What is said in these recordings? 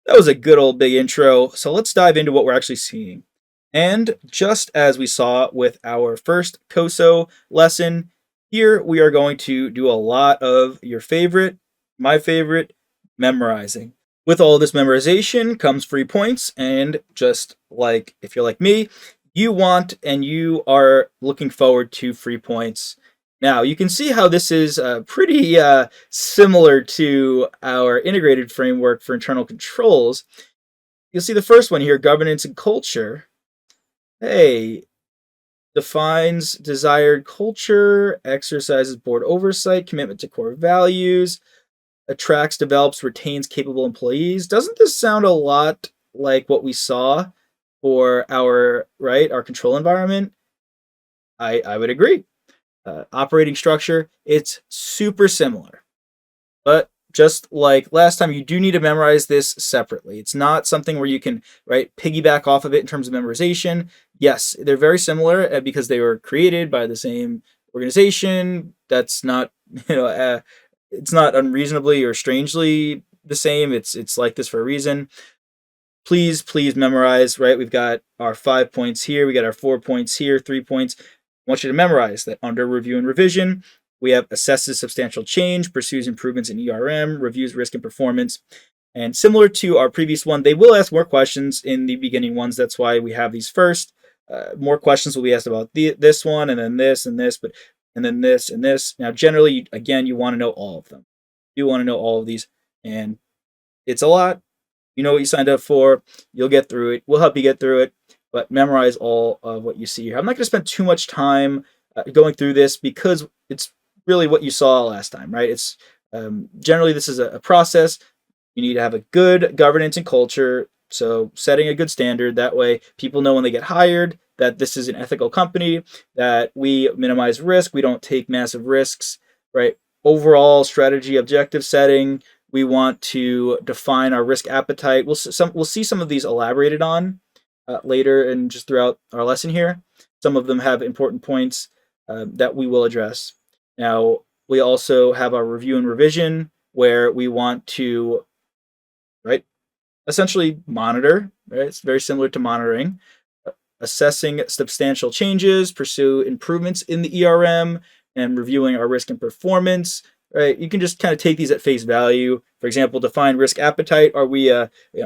That was a good old big intro. So let's dive into what we're actually seeing. And just as we saw with our first COSO lesson, here we are going to do a lot of your favorite, my favorite, memorizing. With all this memorization comes free points, and just like if you're like me, you want and you are looking forward to free points. Now, you can see how this is pretty similar to our integrated framework for internal controls. You'll see the first one here, governance and culture. Hey, defines desired culture, exercises board oversight, commitment to core values, attracts, develops, retains capable employees. Doesn't this sound a lot like what we saw for our control environment? I would agree. Operating structure, it's super similar. But just like last time, you do need to memorize this separately. It's not something where you can piggyback off of it in terms of memorization. Yes, they're very similar because they were created by the same organization. That's not it's not unreasonably or strangely the same. It's like this for a reason. Please memorize. Right, we've got our 5 points here. We got our 4 points here. 3 points. I want you to memorize that under review and revision. We have assesses substantial change, pursues improvements in ERM, reviews risk and performance. And similar to our previous one, they will ask more questions in the beginning ones. That's why we have these first. More questions will be asked about this one, and then this, and this, and then this, and this. Now, generally, again, you want to know all of them. You want to know all of these, and it's a lot. You know what you signed up for. You'll get through it. We'll help you get through it, but memorize all of what you see here. I'm not going to spend too much time going through this because it's really what you saw last time, right? It's generally this is a process. You need to have a good governance and culture. So setting a good standard, that way people know when they get hired that this is an ethical company, that we minimize risk, we don't take massive risks, right? Overall strategy, objective setting. We want to define our risk appetite. We'll see some of these elaborated on later and just throughout our lesson here. Some of them have important points that we will address. Now, we also have our review and revision where we want to, essentially monitor, right? It's very similar to monitoring, assessing substantial changes, pursue improvements in the ERM, and reviewing our risk and performance, right? You can just kind of take these at face value. For example, define risk appetite. Are we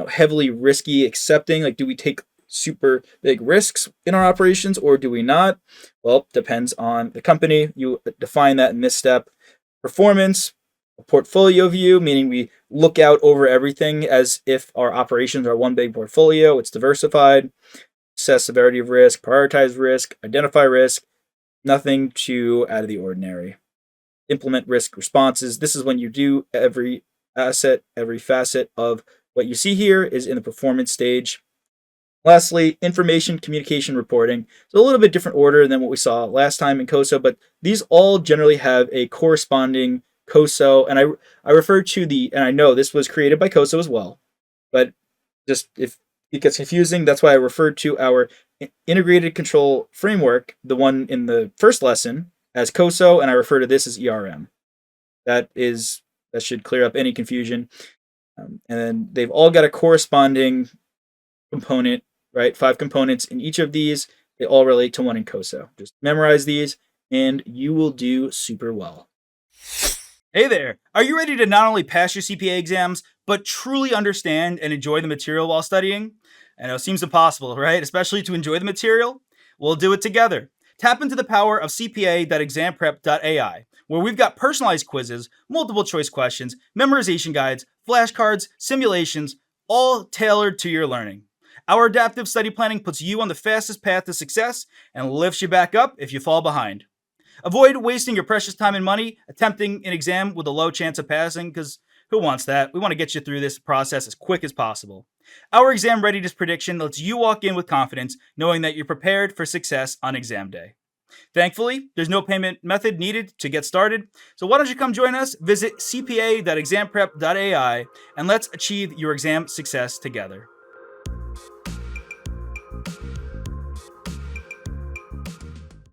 heavily risky accepting? Like, do we take super big risks in our operations or do we not? Well, depends on the company. You define that in this step. Performance, a portfolio view, meaning we look out over everything as if our operations are one big portfolio. It's diversified. Assess severity of risk, prioritize risk, identify risk. Nothing too out of the ordinary. Implement risk responses. This is when you do every asset, every facet of what you see here is in the performance stage. Lastly, information, communication, reporting. So a little bit different order than what we saw last time in COSO, but these all generally have a corresponding COSO. And I refer to and I know this was created by COSO as well, but just if it gets confusing, that's why I referred to our integrated control framework, the one in the first lesson, as COSO, and I refer to this as ERM. That should clear up any confusion. And then they've all got a corresponding component, right? 5 components in each of these. They all relate to one in COSO. Just memorize these and you will do super well. Hey there! Are you ready to not only pass your CPA exams, but truly understand and enjoy the material while studying? I know it seems impossible, right? Especially to enjoy the material? We'll do it together. Tap into the power of CPA.examprep.ai, where we've got personalized quizzes, multiple choice questions, memorization guides, flashcards, simulations, all tailored to your learning. Our adaptive study planning puts you on the fastest path to success and lifts you back up if you fall behind. Avoid wasting your precious time and money attempting an exam with a low chance of passing, because who wants that? We want to get you through this process as quick as possible. Our exam readiness prediction lets you walk in with confidence, knowing that you're prepared for success on exam day. Thankfully, there's no payment method needed to get started, so why don't you come join us? Visit cpa.examprep.ai and let's achieve your exam success together.